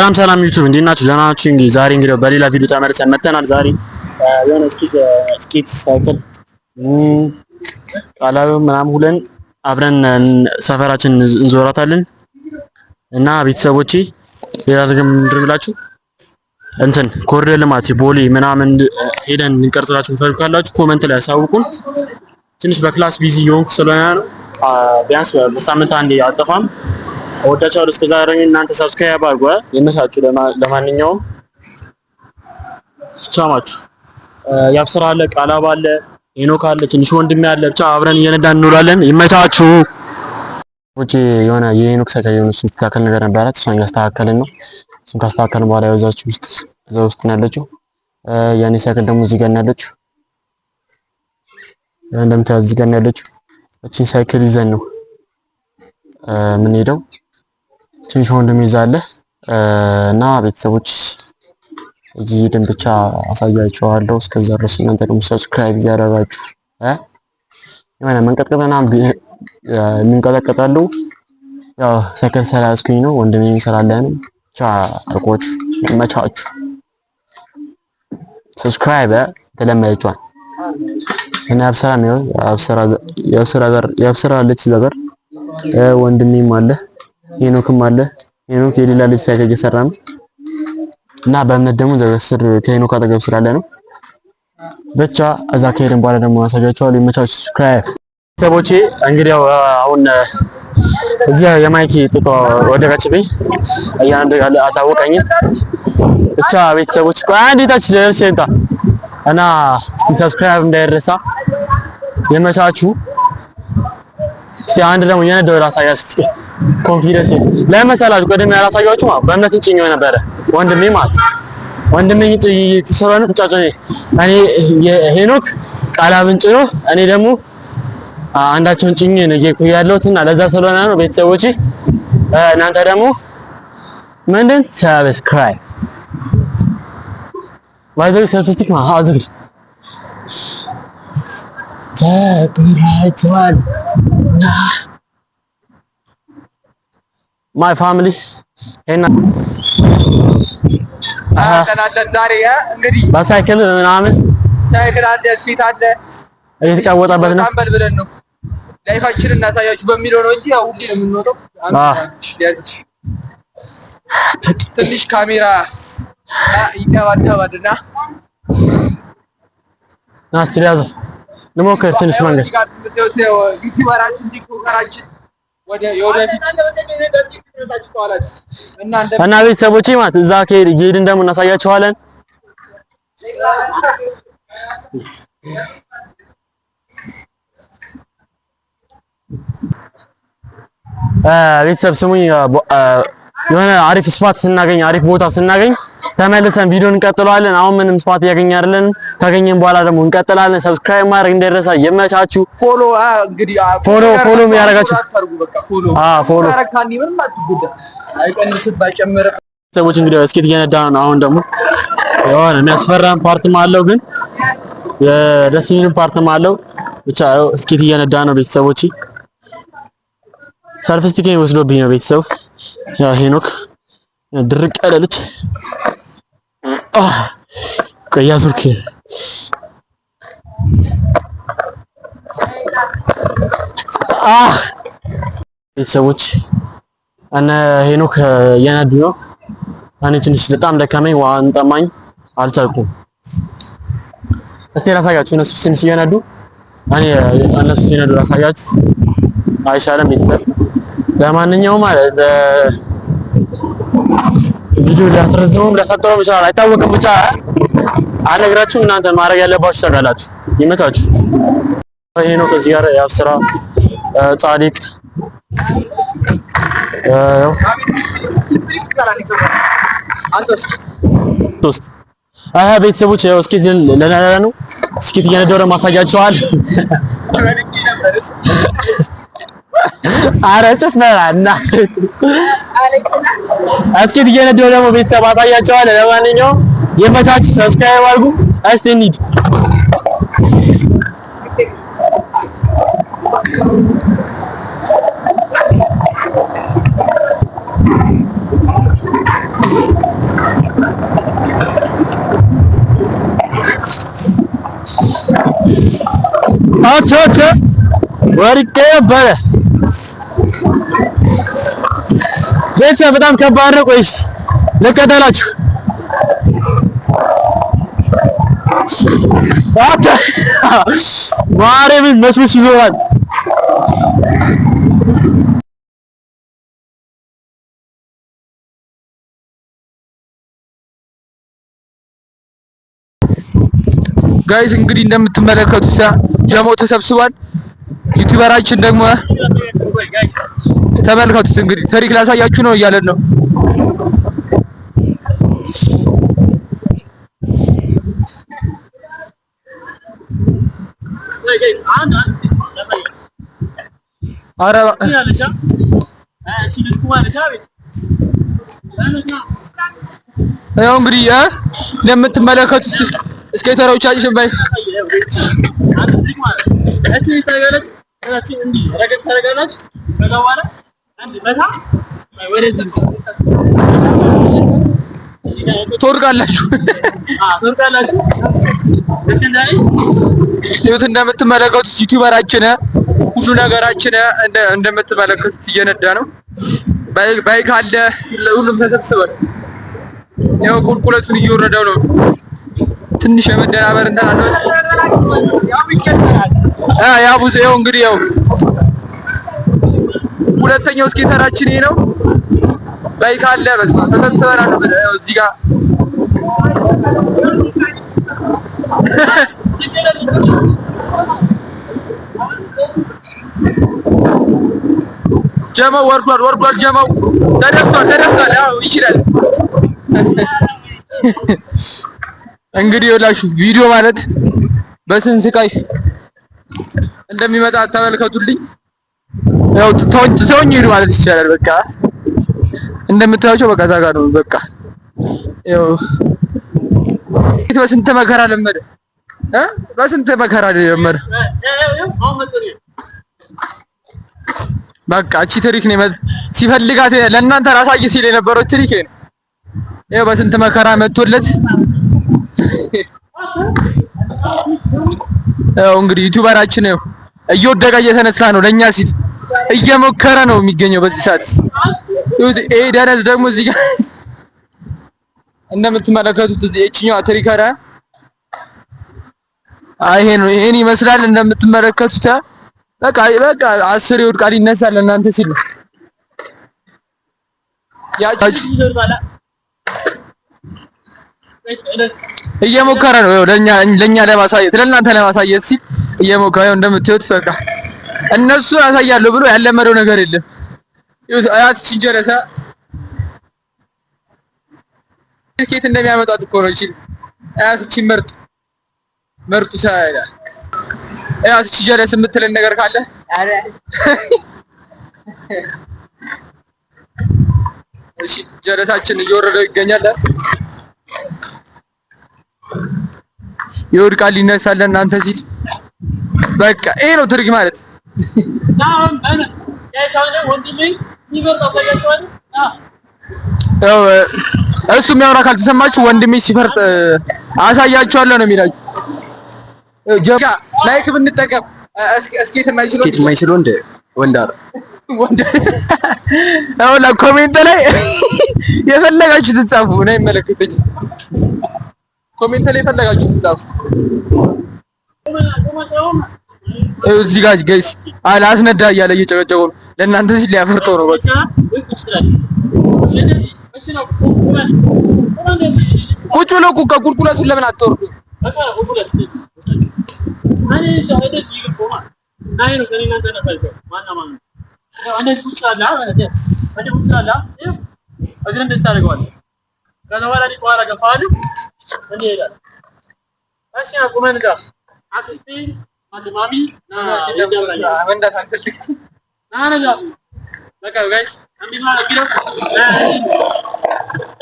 ሰላም ሰላም ዩቲዩብ እንዴት ናችሁ? ደህና ናችሁ? እንግዲህ ዛሬ በሌላ ቪዲዮ ተመልሰን መጥተናል። ዛሬ የሆነ ስኬት ሳይክል ቃላብ ምናምን ሁለን አብረን ሰፈራችን እንዞራታለን እና ቤተሰቦቼ ሌላ ነገር ምንድን ብላችሁ እንትን ኮሪደር ልማት ቦሌ ምናምን ሄደን እንቀርጽላችሁ ካላችሁ ኮሜንት ላይ አሳውቁን። ትንሽ በክላስ ቢዚ የሆንኩ ስለሆነ ነው። ቢያንስ በሳምንት አንዴ አጠፋም። ወዳቻው እስከ ዛሬ እናንተ ሰብስክራይብ አድርጉ። የመሳችሁ ለማንኛውም ቻማችሁ ያብስራ አለ፣ ቃላብ አለ፣ ሄኖክ አለ፣ ትንሽ ወንድሜ አለ። ብቻ አብረን እየነዳን እንውላለን። ይመቻችሁ። ወጪ የሆነ የሄኖክ ሳይክል የሆነ ሲስተካከል ነገር ነበራት። እሷን እያስተካከልን ነው። እሱን ካስተካከልን በኋላ ያወዛችሁ እዛ ውስጥ ነው ያለችው። ያኔ ሳይክል ደግሞ እዚህ ጋር ነው ያለችው። እንደምታዩት እዚህ ጋር ነው ያለችው። እቺን ሳይክል ይዘን ነው ምን ሄደው ትንሽ ወንድሜ ይዛለ እና ቤተሰቦች እየሄድን ብቻ አሳያችኋለሁ። እስከዛ ድረስ እናንተ ደግሞ ሰብስክራይብ እያደረጋችሁ የሆነ መንቀጥቀጥና የሚንቀጠቀጣሉ። ያው ሳይክል ስላያዝኩኝ ነው። ወንድሜ ይሰራል ነው። ብቻ አርቆች ይመቻችሁ። ሰብስክራይብ ተለማይቷል እና ያብሰራ ነው ያብሰራ አለች እዛ ጋር ወንድሜም አለ ሄኖክም አለ። ሄኖክ የሌላ ልጅ ሳይክል እየሰራ ነው እና በእምነት ደግሞ ዘገስር ከሄኖክ አጠገብ ስላለ ነው። ብቻ እዛ ከሄድን በኋላ ደግሞ አሳያችኋለሁ። ይመቻችሁ። ሰብስክራይብ ቤተሰቦቼ። እንግዲህ አሁን እዚህ የማይክ ጥጦ ወደቀችብኝ እያንዱ ያለ አታወቀኝም። ብቻ ቤተሰቦች ቆይ አንዴ ታች ደርሼ እንታ እና እስቲ ሰብስክራይብ እንዳይረሳ። ይመቻችሁ። እስቲ አንድ ደግሞ የነደው ራሳያችሁ እስቲ ኮንፊደንስ ለመሰላችሁ ቀደም ያላሳያችሁ በእምነት እንጭኛው ነበረ ወንድሜ ማለት ወንድሜ ስለሆነ ተጫጭ እኔ የሄኖክ ቃላብን ጭኖ እኔ ደግሞ አንዳቸውን ጭኜ ነው ያለሁትና ለዛ ስለሆነ ነው ቤተሰቦቼ። እናንተ ደግሞ ምንድን ሰብስክራይብ ዋይዘው ሰብስቲክ ማሃዝግ ተቁራይቷል ና ማይ ፋሚሊ እና ዛሬ እንግዲህ በሳይክል ምናምን ሳይክል አለ ስፒድ አለ እየተጫወተበት ነው። ታምበል ብለን ነው ላይፋችንን እናሳያችሁ በሚለው ነው እንጂ ያው ሁሌ ነው የምንወጣው። ትንሽ ካሜራ ይደባደባልና ናስትሪያዝ ልሞክር ትንሽ መንገድ እና ቤተሰቦቼ ማለት እዛ ከሄድን ደግሞ እናሳያችኋለን። ቤተሰብ ስሙኝ፣ የሆነ አሪፍ ስፓት ስናገኝ አሪፍ ቦታ ስናገኝ ተመልሰን ቪዲዮን እንቀጥለዋለን። አሁን ምንም ስፓት እያገኘን አይደለን። ካገኘን በኋላ ደግሞ እንቀጥላለን። ሰብስክራይብ ማድረግ እንዳይረሳ። የመቻችሁ ፎሎ እንግዲህ ፎሎ የሚያደርጋችሁ ፎሎ አረካኒ ምንም አትጉዳ አይቀንስም ባይጨምር። ሰዎች እንግዲህ እስኪት እየነዳን ነው። አሁን ደግሞ የሆነ የሚያስፈራን ፓርትም አለው፣ ግን የደስ የሚል ፓርትም አለው። ብቻ እስኪት እየነዳን ነው ቤተሰቦቼ። ሰልፍ ስቲኬን ወስዶብኝ ነው ቤተሰብ። ያው ሄኖክ ድርቅ ያለች ከያዙርክ ቤተሰቦች እነ ሄኖክ እየነዱ ነው። እኔ ትንሽ በጣም ደከመኝ፣ ውሃን ጠማኝ፣ አልቻልኩም። እስቲ ላሳያችሁ እነሱ ትንሽ እየነዱ እነሱ ሲነዱ ላሳያችሁ አይሻልም ቤተሰብ? ለማንኛውም ማለት ቪዲዮ ሊያስረዝመውም ሊያሳጥረውም ይችላል፣ አይታወቅም። ብቻ አልነግራችሁም፣ እናንተ ማድረግ ያለባችሁ ታውቃላችሁ። ይመታችሁ። ሄኖክ እዚህ ጋር ያብስራ ጻዲቅ ሶስት ቤተሰቦች ያው እስኪ ለነዳ ነው። እስኪ እየነዳው ማሳያችኋል። አረ ጭፈራና እስኪ እየነዳው ደግሞ ቤተሰብ አሳያችኋል። ለማንኛውም የመቻችሁ ሰብስክራይብ አድርጉ። እስቲ እንሂድ። አቸ ወርቄ ነበረ። ቤተሰብ በጣም ከባድ ነው። ቆይ ልከተላችሁ። አቸ ማርያምን መስመስ ይዞራል። ጋይስ እንግዲህ እንደምትመለከቱት ጀማው ተሰብስቧል። ዩቲዩበራችን ደግሞ ተመልከቱት እንግዲህ ታሪክ ላሳያችሁ ነው እያለን ነው። አረ ያው እንግዲህ እንደምትመለከቱት ስኬተሮቻችን ባይ ትወርቃላችሁ። ይኸውት እንደምትመለከቱት ዩቲዩበራችን ሁሉ ነገራችን እንደምትመለከቱት እየነዳ ነው። ባይክ አለ፣ ሁሉም ተሰብስቧል። ያው ቁልቁለቱን እየወረደው ነው። ትንሽ የመደናበር እንትን አለ። ያው ብዙ ያው እንግዲህ ያው ሁለተኛው ስኬተራችን ይሄ ነው። ባይክ አለ። በስመ አብ ተሰብስበናል። ያው እዚህ ጋር ጀማው ወርዷል። ጀማው ተደፍቷል። ያው ይችላል እንግዲህ ይኸውላችሁ ቪዲዮ ማለት በስንት ስቃይ እንደሚመጣ ተመልከቱልኝ። ያው ተወኝ ሄዱ ማለት ይቻላል። በቃ እንደምታዩቸው በቃ ዛጋ ነው። በቃ ያው በስንት መከራ ለመደ በስንት መከራ ለመደ። በቃ እቺ ትሪክ ነው ሲፈልጋት ለእናንተ ራሳዬ ሲል የነበረው ትሪክ ነው። ያው በስንት መከራ መጥቶለት ያው እንግዲህ ዩቲዩበራችን ነው እየወደቀ እየተነሳ ነው። ለኛ ሲል እየሞከረ ነው የሚገኘው በዚህ ሰዓት። ይሄ ደነዝ ደግሞ እዚህ ጋር እንደምትመለከቱት እቺኛዋ ትሪከራ ይሄን ይመስላል እንደምትመለከቱት። በቃ 10 ይወድቃል ይነሳል ለእናንተ ሲል ነው ያጫችሁ እየሞከረ ነው። ያው ለኛ ለማሳየት ለእናንተ ለማሳየት ሲል እየሞከረ ነው። እንደምትዩት በቃ እነሱ ያሳያለሁ ብሎ ያለመደው ነገር የለም። ይሁት አያት ቺንጀረሳ ስኬት እንደሚያመጣት እኮ ነው። እሺ አያት ቺ መርጡ ሳይላ አያት ቺንጀረስ የምትለን ነገር ካለ አረ እሺ ጀረታችን እየወረደው ይገኛል። ይወድቃል ይነሳል እናንተ ሲል በቃ ይሄ ነው ትርግ ማለት። ያው እሱ የሚያወራ ካልተሰማችሁ ወንድሜ ሲፈርጥ አሳያችኋለሁ ነው የሚላችሁ። ጀጋ ላይክ ብንጠቀም እስኬት የማይችለው ወንዳር አሁን ኮሜንት ላይ የፈለጋችሁትን ጻፉ። ነው ይመለከተኝ። ኮሜንት ላይ የፈለጋችሁትን ጻፉ። እዚህ ጋር ጋይስ አላስነዳ እያለ እየጨቀጨቀው ነው። ለእናንተ ሲል ሊያፈርጠው ነው። በቃ ቁጭ ብለው እኮ ቁልቁለቱን ለምን አትወርዱ?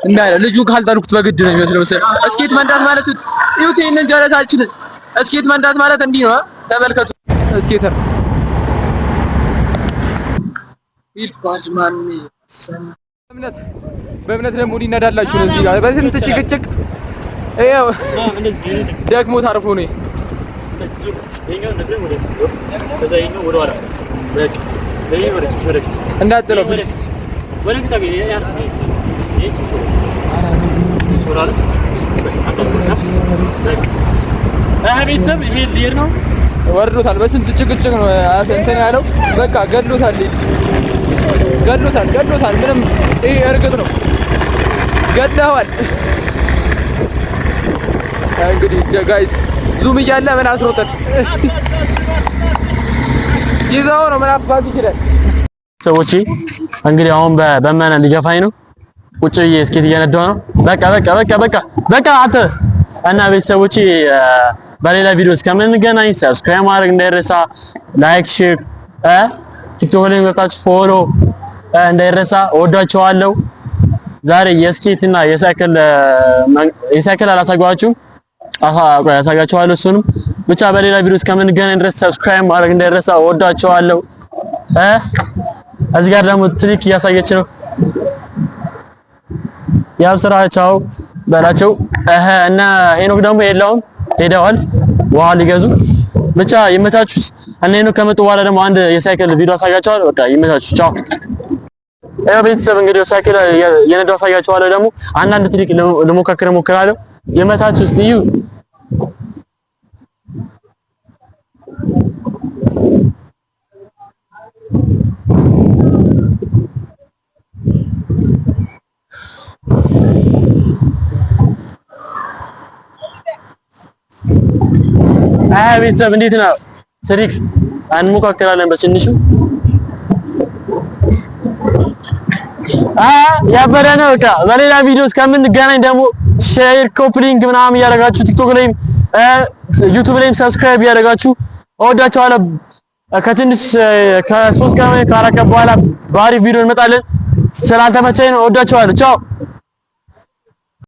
እንዳለ ልጁ ካልጣልኩት በግድ ነው የሚመስለው መሰለኝ። እስኬት መንዳት ማለት ይሁት ይሄንን ጀረታችንን እስኬት መንዳት ማለት እንዲህ ነው። ተመልከቱ። እስኬተር ይልባጅማኒ በእምነት ደግሞ ሊነዳላችሁ ነው። እዚህ ጋር በስንት ጭቅጭቅ ይኸው ደክሞት አርፎ ነው። ይሄኛው ነበር ወደ ሲዞር ከዛ ይሄኛው ወደ ኋላ በቃ ለይሄ ወደ ፊት እንዳጥለው ወደ ፊት አገኘ ያ ይሄ ሶራል ቤተሰብ ይሄ ሊር ነው ወርዶታል። በስንት ጭቅጭቅ ነው እንትን ያለው። በቃ ገድሎታል። ምንም ይሄ እርግጥ ነው ገድለዋል። እንግዲህ ጋይስ ዙም እያለ ምን አስሮጠን ይዘው ነው ምን አባቱ ይችላል። ሰዎች እንግዲህ አሁን በመና ሊገፋኝ ነው። ቁጭ ብዬ ስኬት እየነዳሁ ነው። በቃ አንተ እና ቤተሰቦቼ በሌላ ቪዲዮ እስከምንገናኝ ሰብስክራይብ ማድረግ እንዳይረሳ፣ ላይክ ሼር ቲክቶክ ላይ ገብታችሁ ፎሎ እንዳይረሳ። እወዳችኋለሁ። ዛሬ የስኬት እና የሳይክል አላሳያችሁም። ያሳያችኋለሁ እሱንም ብቻ በሌላ ቪዲዮ እስከምንገናኝ ድረስ ሰብስክራይብ ማድረግ እንዳይረሳ። እወዳችኋለሁ። እዚህ ጋር ደግሞ ትሪክ እያሳየች ነው። ያው ስራ ቻው በላቸው። እና ሄኖክ ደግሞ የለውም ሄደዋል ውሃ ሊገዙ። ብቻ ይመቻችሁ። እና ሄኖክ ከመጡ በኋላ ደግሞ አንድ የሳይክል ቪዲዮ አሳያችኋለሁ። በቃ ይመቻችሁ። ቻው። ያው ቤተሰብ እንግዲህ ሳይክል የነዳው አሳያችኋለሁ። ደግሞ አንዳንድ ትሪክ ልሞካከር እሞክራለሁ። ይመቻችሁ። እስቲ እዩ። ቤተሰብ እንዴት ነው? ትሪክ እንሞካከራለን በትንሹ። ያበደ ነው። በቃ በሌላ ቪዲዮ እስከምንገናኝ ደግሞ ሼር፣ ኮፕሊንግ ምናምን እያደረጋችሁ ቲክቶክ ላይም ዩቲዩብ ላይም ሰብስክራይብ እያደረጋችሁ እወዳችኋለሁ። ከትንሽ ከ3 ቀን ወይ ከ4 ቀን በኋላ በአሪፍ ቪዲዮ እንመጣለን። ስላልተመቸኝ ነው። እወዳችኋለሁ። ቻው።